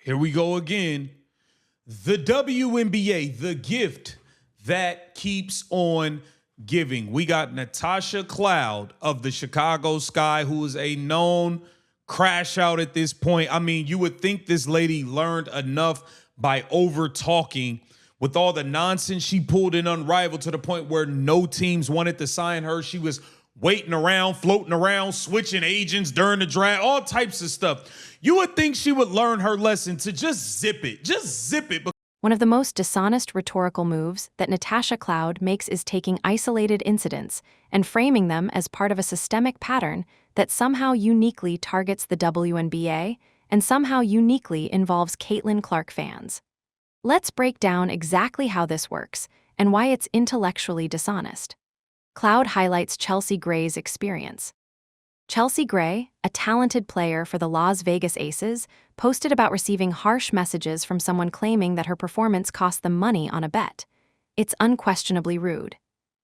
Here we go again. The WNBA, the gift that keeps on giving. We got Natasha Cloud of the Chicago Sky, who is a known crash out at this point. I mean, you would think this lady learned enough by over talking with all the nonsense she pulled in Unrivaled to the point where no teams wanted to sign her. She was waiting around, floating around, switching agents during the draft, all types of stuff. You would think she would learn her lesson to just zip it. Just zip it. One of the most dishonest rhetorical moves that Natasha Cloud makes is taking isolated incidents and framing them as part of a systemic pattern that somehow uniquely targets the WNBA and somehow uniquely involves Caitlin Clark fans. Let's break down exactly how this works and why it's intellectually dishonest. Cloud highlights Chelsea Gray's experience. Chelsea Gray, a talented player for the Las Vegas Aces, posted about receiving harsh messages from someone claiming that her performance cost them money on a bet. It's unquestionably rude.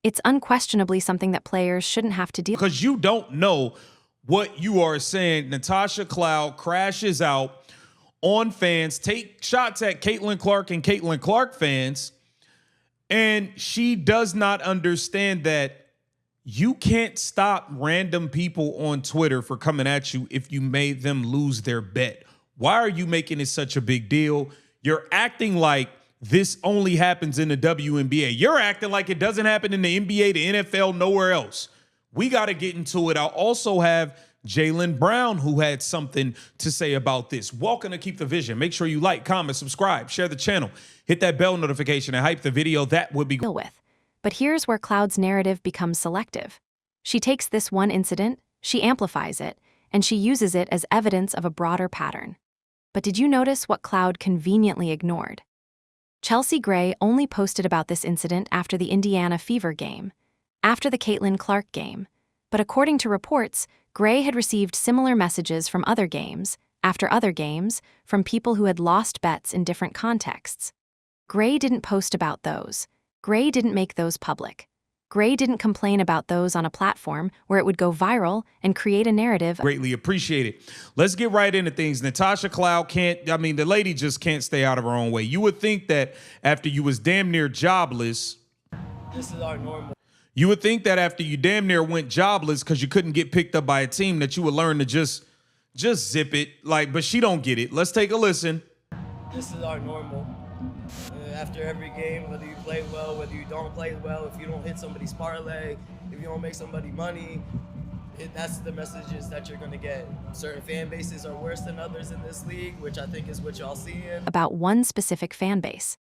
It's unquestionably something that players shouldn't have to deal with. Because you don't know what you are saying. Natasha Cloud crashes out on fans, take shots at Caitlin Clark and Caitlin Clark fans, and she does not understand that you can't stop random people on Twitter for coming at you if you made them lose their bet. Why are you making it such a big deal? You're acting like this only happens in the WNBA. You're acting like it doesn't happen in the NBA, the NFL, nowhere else. We got to get into it. I'll also have Jaylen Brown, who had something to say about this. Welcome to Keep the Vision. Make sure you like, comment, subscribe, share the channel, hit that bell notification, and hype the video. That would be deal with. But here's where Cloud's narrative becomes selective. She takes this one incident, she amplifies it, and she uses it as evidence of a broader pattern. But did you notice what Cloud conveniently ignored? Chelsea Gray only posted about this incident after the Indiana Fever game, after the Caitlin Clark game. But according to reports, Gray had received similar messages from other games, after other games, from people who had lost bets in different contexts. Gray didn't post about those. Gray didn't make those public. Gray didn't complain about those on a platform where it would go viral and create a narrative. Greatly appreciated. Let's get right into things. Natasha Cloud the lady just can't stay out of her own way. You would think that after you was damn near jobless, this is our normal. You would think that after you damn near went jobless because you couldn't get picked up by a team that you would learn to just zip it. But she don't get it. Let's take a listen. This is our normal. After every game, whether you play well, whether you don't play well, if you don't hit somebody's parlay, if you don't make somebody money, that's the messages that you're going to get. Certain fan bases are worse than others in this league, which I think is what y'all see in. About one specific fan base.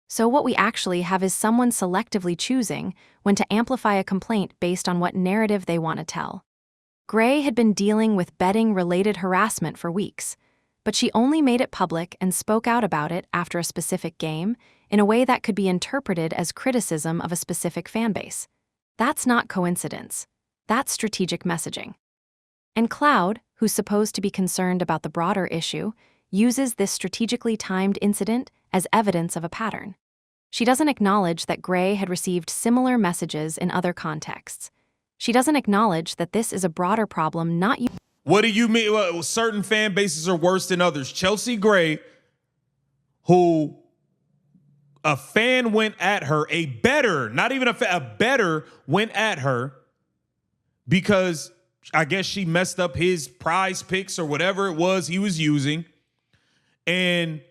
So what we actually have is someone selectively choosing when to amplify a complaint based on what narrative they want to tell. Gray had been dealing with betting-related harassment for weeks, but she only made it public and spoke out about it after a specific game in a way that could be interpreted as criticism of a specific fanbase. That's not coincidence. That's strategic messaging. And Cloud, who's supposed to be concerned about the broader issue, uses this strategically timed incident as evidence of a pattern. She doesn't acknowledge that Gray had received similar messages in other contexts. She doesn't acknowledge that this is a broader problem not you. What do you mean? Well, certain fan bases are worse than others. Chelsea Gray, who a fan went at her, a bettor, not even a bettor went at her because I guess she messed up his prize picks or whatever it was he was using. And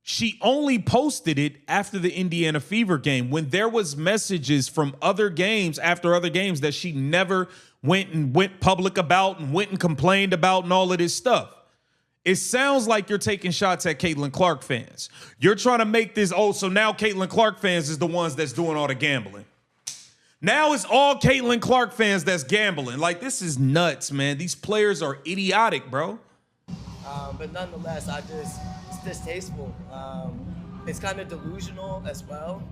she only posted it after the Indiana Fever game when there was messages from other games after other games that she never went public about and went and complained about and all of this stuff. It sounds like you're taking shots at Caitlin Clark fans. You're trying to make this, so now Caitlin Clark fans is the ones that's doing all the gambling. Now it's all Caitlin Clark fans that's gambling. Like, this is nuts, man. These players are idiotic, bro. But nonetheless, it's distasteful. It's kind of delusional as well.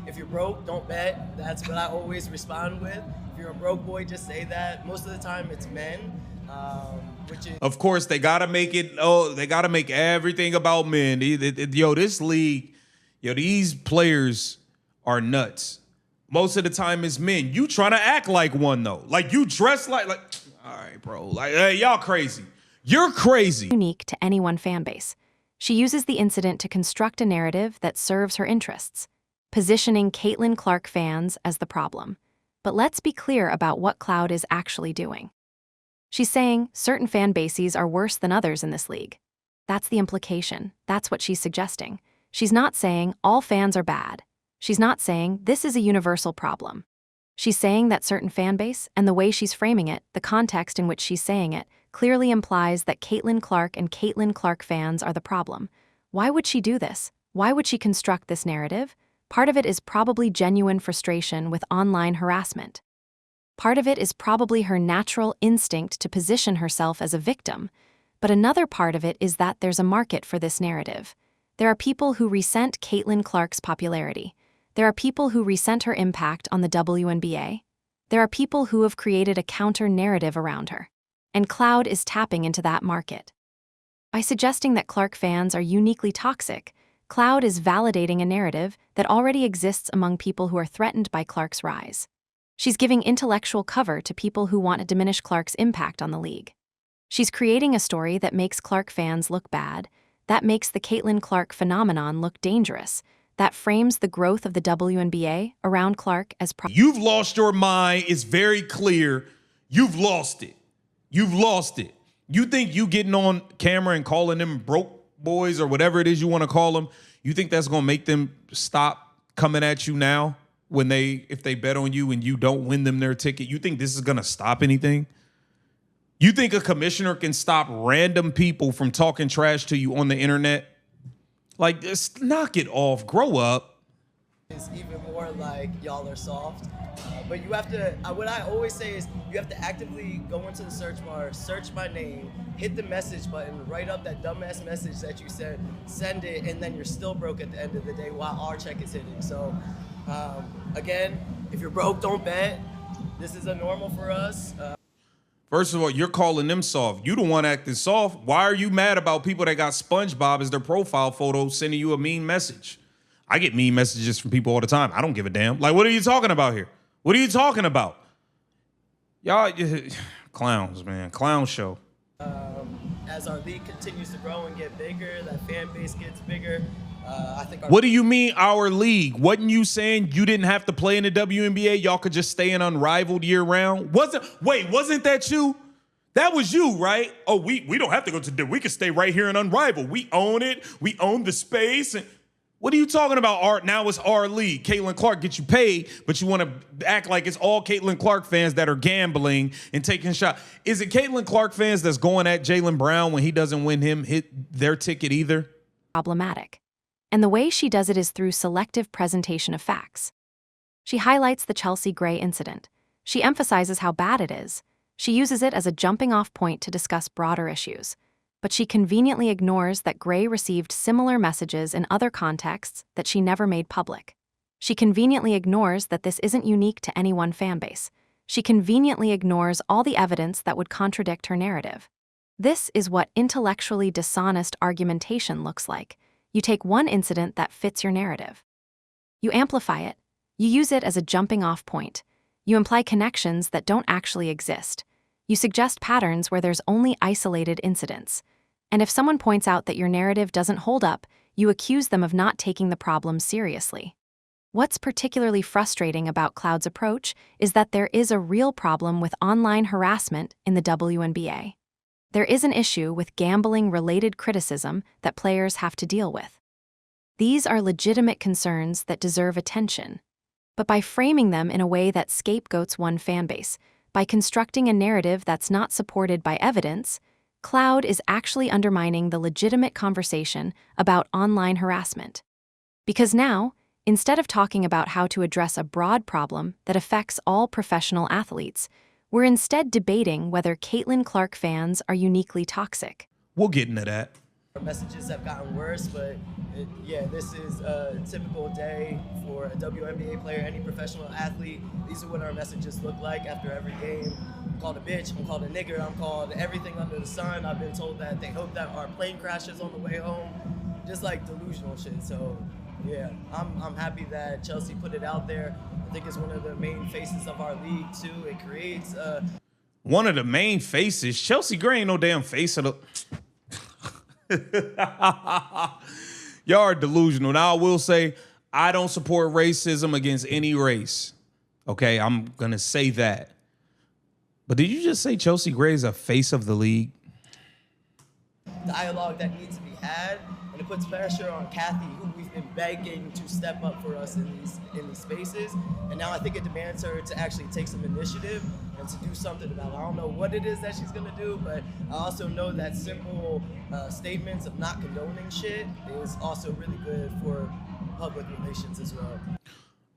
If you're broke, don't bet. That's what I always respond with. If you're a broke boy, just say that. Most of the time, it's men. Of course, they gotta make it. They gotta make everything about men. This league, these players are nuts. Most of the time, it's men. You trying to act like one though? Like you dress like. All right, bro. Like, hey, y'all crazy. You're crazy. Unique to any one fan base. She uses the incident to construct a narrative that serves her interests, positioning Caitlin Clark fans as the problem. But let's be clear about what Cloud is actually doing. She's saying certain fan bases are worse than others in this league. That's the implication. That's what she's suggesting. She's not saying all fans are bad. She's not saying this is a universal problem. She's saying that certain fan base, and the way she's framing it, the context in which she's saying it, clearly implies that Caitlin Clark and Caitlin Clark fans are the problem. Why would she do this? Why would she construct this narrative? Part of it is probably genuine frustration with online harassment. Part of it is probably her natural instinct to position herself as a victim. But another part of it is that there's a market for this narrative. There are people who resent Caitlin Clark's popularity. There are people who resent her impact on the WNBA. There are people who have created a counter-narrative around her. And Cloud is tapping into that market. By suggesting that Clark fans are uniquely toxic, Cloud is validating a narrative that already exists among people who are threatened by Clark's rise. She's giving intellectual cover to people who want to diminish Clark's impact on the league. She's creating a story that makes Clark fans look bad, that makes the Caitlin Clark phenomenon look dangerous, that frames the growth of the WNBA around Clark as You've lost your mind. It's very clear. You've lost it. You've lost it. You think you getting on camera and calling them broke boys or whatever it is you want to call them, you think that's going to make them stop coming at you now if they bet on you and you don't win them their ticket? You think this is going to stop anything? You think a commissioner can stop random people from talking trash to you on the internet? Like, just knock it off. Grow up. It's even more like y'all are soft. But you have to, what I always say is you have to actively go into the search bar, search my name, hit the message button, write up that dumbass message that you said, send it, and then you're still broke at the end of the day while our check is hitting. So, again, if you're broke, don't bet. This is a normal for us. First of all, you're calling them soft. You the one acting soft. Why are you mad about people that got SpongeBob as their profile photo sending you a mean message? I get mean messages from people all the time. I don't give a damn. Like, what are you talking about here? What are you talking about? Y'all, clowns, man. Clown show. As our league continues to grow and get bigger, that fan base gets bigger. I think. What do you mean our league? Wasn't you saying you didn't have to play in the WNBA? Y'all could just stay in Unrivaled year round? Wasn't that you? That was you, right? Oh, we don't have to go to we can stay right here in Unrivaled. We own it. We own the space. And what are you talking about? Now it's our league. Caitlin Clark gets you paid, but you want to act like it's all Caitlin Clark fans that are gambling and taking shots. Is it Caitlin Clark fans that's going at Jaylen Brown when he doesn't win hit their ticket either? Problematic. And the way she does it is through selective presentation of facts. She highlights the Chelsea Gray incident. She emphasizes how bad it is. She uses it as a jumping-off point to discuss broader issues. But she conveniently ignores that Gray received similar messages in other contexts that she never made public. She conveniently ignores that this isn't unique to any one fanbase. She conveniently ignores all the evidence that would contradict her narrative. This is what intellectually dishonest argumentation looks like. You take one incident that fits your narrative. You amplify it. You use it as a jumping-off point. You imply connections that don't actually exist. You suggest patterns where there's only isolated incidents. And if someone points out that your narrative doesn't hold up, you accuse them of not taking the problem seriously. What's particularly frustrating about Cloud's approach is that there is a real problem with online harassment in the WNBA. There is an issue with gambling-related criticism that players have to deal with. These are legitimate concerns that deserve attention. But by framing them in a way that scapegoats one fanbase, by constructing a narrative that's not supported by evidence, Cloud is actually undermining the legitimate conversation about online harassment. Because now, instead of talking about how to address a broad problem that affects all professional athletes, we're instead debating whether Caitlin Clark fans are uniquely toxic. We'll get into that. Our messages have gotten worse, but this is a typical day for a WNBA player, any professional athlete. These are what our messages look like after every game. I'm called a bitch, I'm called a nigger, I'm called everything under the sun. I've been told that they hope that our plane crashes on the way home. Just like delusional shit. So yeah, I'm happy that Chelsea put it out there. I think it's one of the main faces of our league too. It creates one of the main faces. Chelsea Gray ain't no damn face of the Y'all are delusional. Now, I will say, I don't support racism against any race. Okay, I'm going to say that. But did you just say Chelsea Gray is a face of the league? Dialogue that needs to be had, and it puts pressure on Kathy, who we've been begging to step up for us in these spaces. And now I think it demands her to actually take some initiative and to do something about it. I don't know what it is that she's gonna do, but I also know that simple statements of not condoning shit is also really good for public relations as well.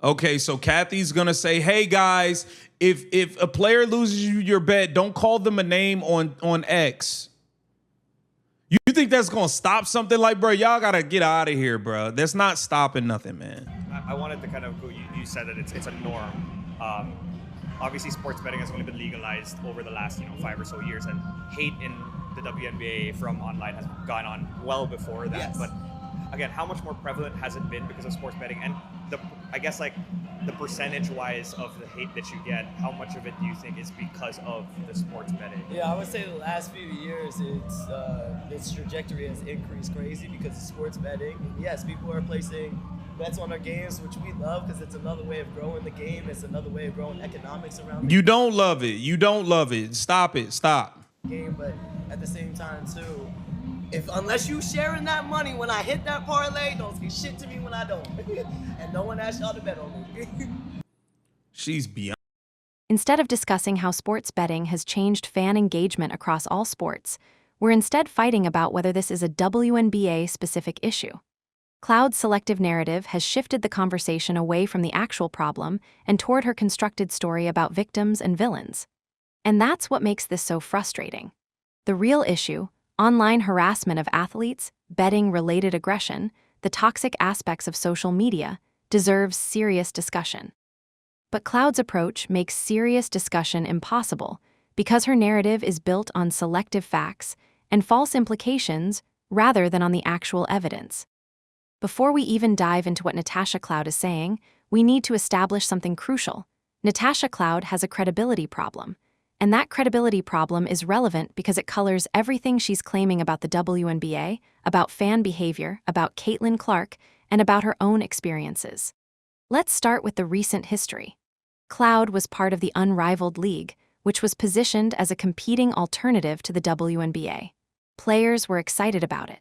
Okay, so Kathy's gonna say, "Hey guys, if a player loses you your bet, don't call them a name on X." You think that's gonna stop something? Like, bro, y'all gotta get out of here, bro. That's not stopping nothing, man. I wanted to kind of go. You said that it's a norm. Obviously, sports betting has only been legalized over the last 5 or so years, and hate in the WNBA from online has gone on well before that. Yes. But again, how much more prevalent has it been because of sports betting? And I guess the percentage-wise of the hate that you get, how much of it do you think is because of the sports betting? Yeah, I would say the last few years, its trajectory has increased crazy because of sports betting. And yes, people are placing bets on our games, which we love because it's another way of growing the game. It's another way of growing economics around the You don't love it. You don't love it. Stop it. Stop. game, but at the same time too, unless you sharing that money when I hit that parlay, don't say shit to me when I don't. And no one asked y'all to bet on me. She's beyond. Instead of discussing how sports betting has changed fan engagement across all sports, we're instead fighting about whether this is a WNBA-specific issue. Cloud's selective narrative has shifted the conversation away from the actual problem and toward her constructed story about victims and villains. And that's what makes this so frustrating. The real issue, online harassment of athletes, betting-related aggression, the toxic aspects of social media, deserves serious discussion. But Cloud's approach makes serious discussion impossible because her narrative is built on selective facts and false implications rather than on the actual evidence. Before we even dive into what Natasha Cloud is saying, we need to establish something crucial. Natasha Cloud has a credibility problem, and that credibility problem is relevant because it colors everything she's claiming about the WNBA, about fan behavior, about Caitlin Clark, and about her own experiences. Let's start with the recent history. Cloud was part of the Unrivaled League, which was positioned as a competing alternative to the WNBA. Players were excited about it.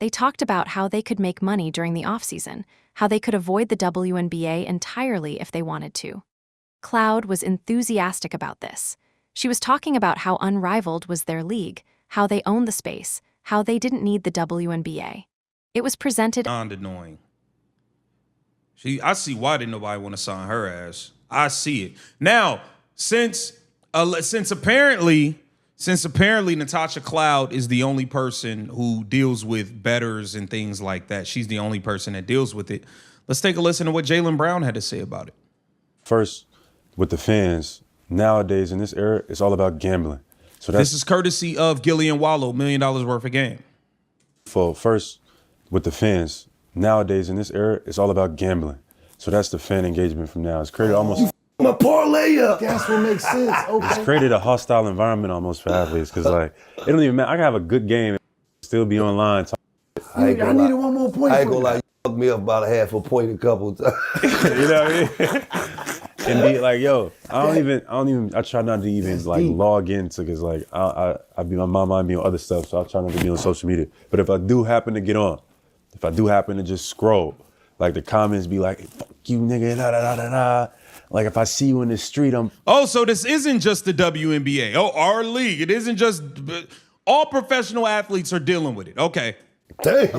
They talked about how they could make money during the offseason, how they could avoid the WNBA entirely if they wanted to. Cloud was enthusiastic about this. She was talking about how Unrivaled was their league, how they owned the space, how they didn't need the WNBA. It was presented Beyond annoying. I see why didn't nobody want to sign her ass. I see it. Now, since apparently Natasha Cloud is the only person who deals with bettors and things like that, she's the only person that deals with it. Let's take a listen to what Jaylen Brown had to say about it. First, with the fans, nowadays in this era, it's all about gambling. So This is courtesy of Gillian Wallow, $1 million worth of game. First, with the fans, nowadays in this era, it's all about gambling. So that's the fan engagement from now. It's created almost. My parlay up. That's what makes sense. Okay. It's created a hostile environment almost for athletes because it don't even matter. I can have a good game and still be online. I needed one more point. I ain't gonna lie, you fucked me up about a half a point a couple of times. You know what I mean? And be like, yo, I try not to even log into because I be my mind be on other stuff, so I try not to be on social media. But if I do happen to get on, if I do happen to just scroll, the comments be like, fuck you nigga, da da da da da. Like if I see you in the street, So this isn't just the WNBA. Our league. It isn't just all professional athletes are dealing with it. Okay. Damn. For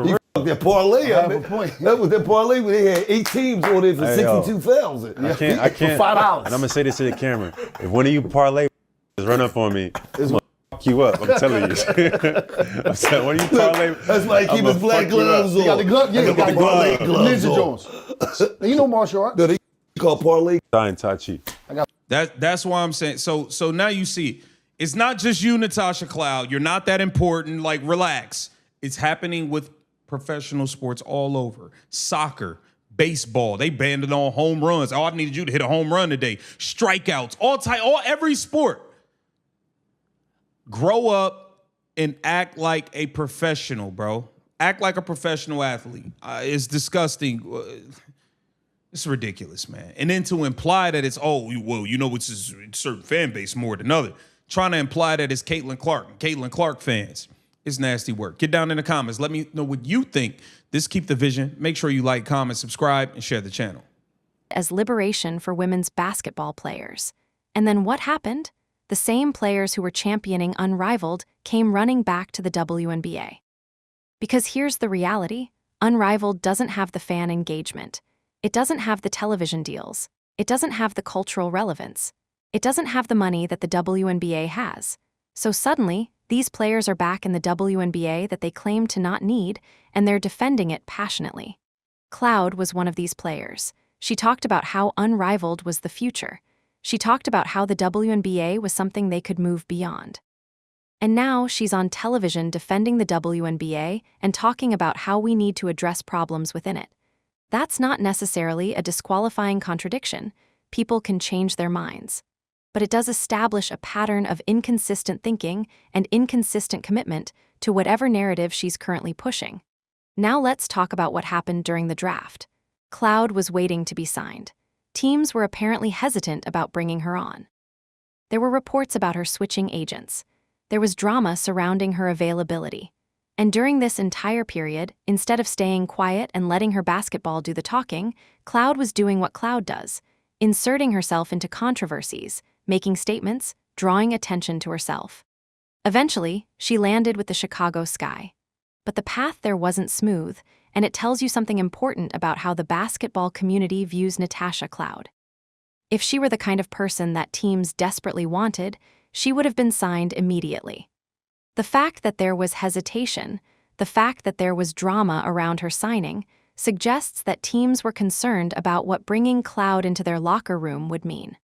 real. Their parlay up. I have a point. That was their parlay when they had 8 teams on it for 62,000. I can't. For $5. And I'm gonna say this to the camera. If one of you parlay run up on me, I'm gonna fuck you up. I'm telling you. I'm saying, when you parlay, That's why he keep his black gloves on. You got the glove? Yeah, you got the parlay gloves. Ninja on. Jones. You know martial arts. No, they call parlay. dying Tai Chi. That's why I'm saying. So now you see, it's not just you, Natasha Cloud. You're not that important. Like, relax. It's happening with professional sports all over. Soccer, baseball. They banned it on home runs. Oh, I needed you to hit a home run today. Strikeouts, every sport. Grow up and act like a professional, bro. Act like a professional athlete. It's disgusting. It's ridiculous, man. And then to imply that it's, it's a certain fan base more than other. Trying to imply that it's Caitlin Clark fans. It's nasty work. Get down in the comments. Let me know what you think. This Keep the Vision. Make sure you like, comment, subscribe, and share the channel. As liberation for women's basketball players. And then what happened? The same players who were championing Unrivaled came running back to the WNBA. Because here's the reality. Unrivaled doesn't have the fan engagement. It doesn't have the television deals. It doesn't have the cultural relevance. It doesn't have the money that the WNBA has. So suddenly, these players are back in the WNBA that they claim to not need, and they're defending it passionately. Cloud was one of these players. She talked about how Unrivaled was the future. She talked about how the WNBA was something they could move beyond. And now she's on television defending the WNBA and talking about how we need to address problems within it. That's not necessarily a disqualifying contradiction. People can change their minds. But it does establish a pattern of inconsistent thinking and inconsistent commitment to whatever narrative she's currently pushing. Now let's talk about what happened during the draft. Cloud was waiting to be signed. Teams were apparently hesitant about bringing her on. There were reports about her switching agents. There was drama surrounding her availability. And during this entire period, instead of staying quiet and letting her basketball do the talking, Cloud was doing what Cloud does, inserting herself into controversies, making statements, drawing attention to herself. Eventually, she landed with the Chicago Sky. But the path there wasn't smooth, and it tells you something important about how the basketball community views Natasha Cloud. If she were the kind of person that teams desperately wanted, she would have been signed immediately. The fact that there was hesitation, the fact that there was drama around her signing, suggests that teams were concerned about what bringing Cloud into their locker room would mean.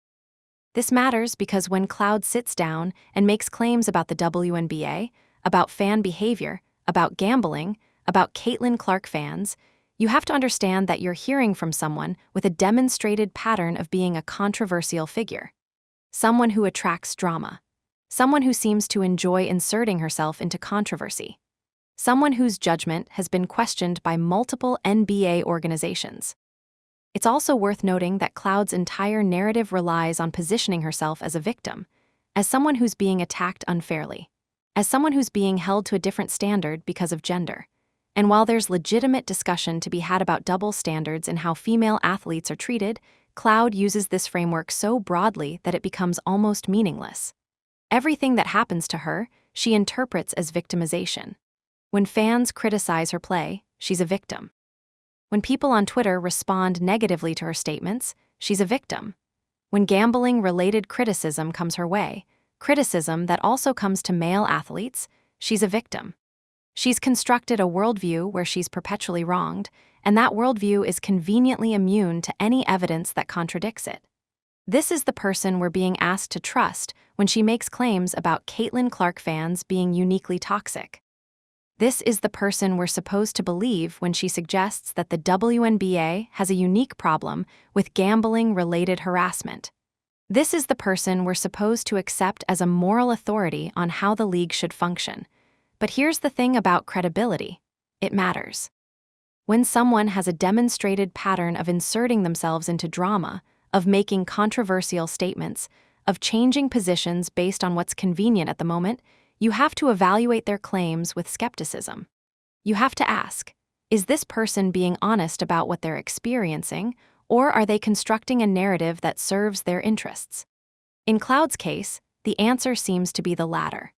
This matters because when Cloud sits down and makes claims about the WNBA, about fan behavior, about gambling, about Caitlin Clark fans, you have to understand that you're hearing from someone with a demonstrated pattern of being a controversial figure. Someone who attracts drama. Someone who seems to enjoy inserting herself into controversy. Someone whose judgment has been questioned by multiple NBA organizations. It's also worth noting that Cloud's entire narrative relies on positioning herself as a victim, as someone who's being attacked unfairly, as someone who's being held to a different standard because of gender. And while there's legitimate discussion to be had about double standards in how female athletes are treated, Cloud uses this framework so broadly that it becomes almost meaningless. Everything that happens to her, she interprets as victimization. When fans criticize her play, she's a victim. When people on Twitter respond negatively to her statements, she's a victim. When gambling-related criticism comes her way, criticism that also comes to male athletes, she's a victim. She's constructed a worldview where she's perpetually wronged, and that worldview is conveniently immune to any evidence that contradicts it. This is the person we're being asked to trust when she makes claims about Caitlin Clark fans being uniquely toxic. This is the person we're supposed to believe when she suggests that the WNBA has a unique problem with gambling-related harassment. This is the person we're supposed to accept as a moral authority on how the league should function. But here's the thing about credibility. It matters. When someone has a demonstrated pattern of inserting themselves into drama, of making controversial statements, of changing positions based on what's convenient at the moment, you have to evaluate their claims with skepticism. You have to ask, is this person being honest about what they're experiencing, or are they constructing a narrative that serves their interests? In Cloud's case, the answer seems to be the latter.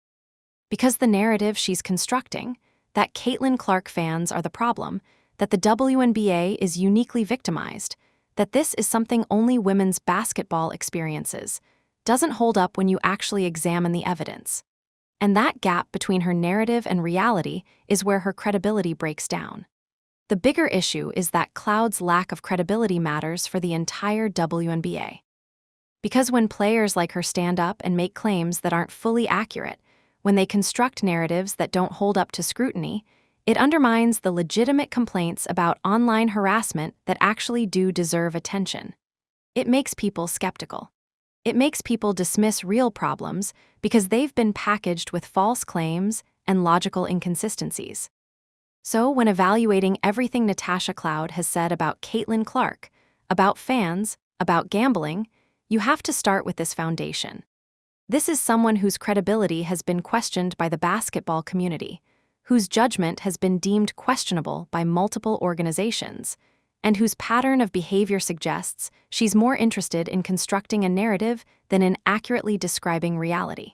Because the narrative she's constructing, that Caitlin Clark fans are the problem, that the WNBA is uniquely victimized, that this is something only women's basketball experiences, doesn't hold up when you actually examine the evidence. And that gap between her narrative and reality is where her credibility breaks down. The bigger issue is that Cloud's lack of credibility matters for the entire WNBA. Because when players like her stand up and make claims that aren't fully accurate, when they construct narratives that don't hold up to scrutiny, it undermines the legitimate complaints about online harassment that actually do deserve attention. It makes people skeptical. It makes people dismiss real problems because they've been packaged with false claims, and logical inconsistencies. So, when evaluating everything Natasha Cloud has said about Caitlin Clark, about fans, about gambling, you have to start with this foundation. This is someone whose credibility has been questioned by the basketball community, whose judgment has been deemed questionable by multiple organizations, and whose pattern of behavior suggests she's more interested in constructing a narrative than in accurately describing reality.